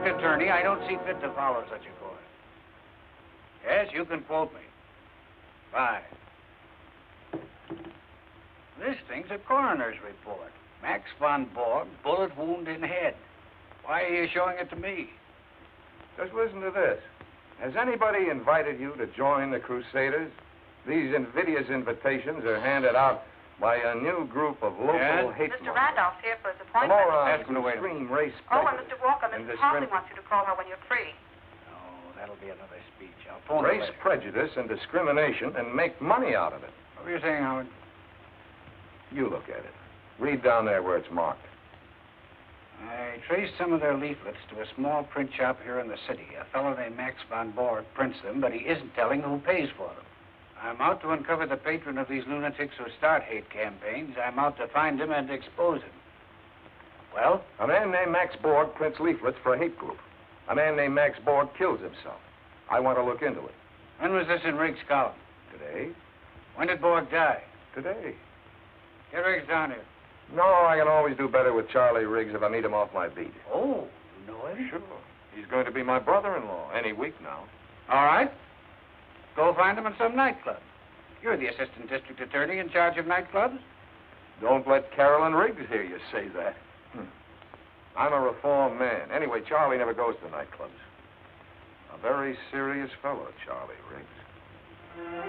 Attorney, I don't see fit to follow such a course. Yes, you can quote me. Fine. This thing's a coroner's report. Max von Borg, bullet wound in head. Why are you showing it to me? Just listen to this. Has anybody invited you to join the Crusaders? These invidious invitations are handed out by a new group of local hate Mr. Randolph's here for his appointment. Morons who scream race Oh, and Mr. Walker, Mrs. Hartley wants you to call her when you're free. Oh, that'll be another speech. I'll phone her race later. prejudice and discrimination and make money out of it. What were you saying, Howard? You look at it. Read down there where it's marked. I traced some of their leaflets to a small print shop here in the city. A fellow named Max von Borg prints them, but he isn't telling who pays for them. I'm out to uncover the patron of these lunatics who start hate campaigns. I'm out to find him and expose him. Well? A man named Max Borg prints leaflets for a hate group. A man named Max Borg kills himself. I want to look into it. When was this in Riggs' column? Today. When did Borg die? Today. Get Riggs down here. No, I can always do better with Charlie Riggs if I meet him off my beat. Oh, you know him? Sure. He's going to be my brother-in-law any week now. All right. Go find him in some nightclub. You're the assistant district attorney in charge of nightclubs. Don't let Carolyn Riggs hear you say that. I'm a reformed man. Anyway, Charlie never goes to nightclubs. A very serious fellow, Charlie Riggs.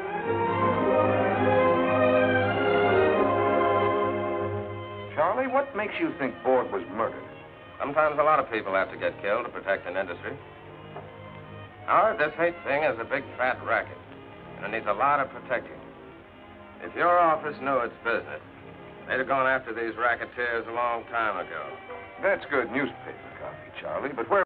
Charlie, what makes you think Borg was murdered? Sometimes a lot of people have to get killed to protect an industry. Howard, this hate thing is a big fat racket, and it needs a lot of protecting. If your office knew its business, they'd have gone after these racketeers a long time ago. That's good newspaper copy, Charlie, but where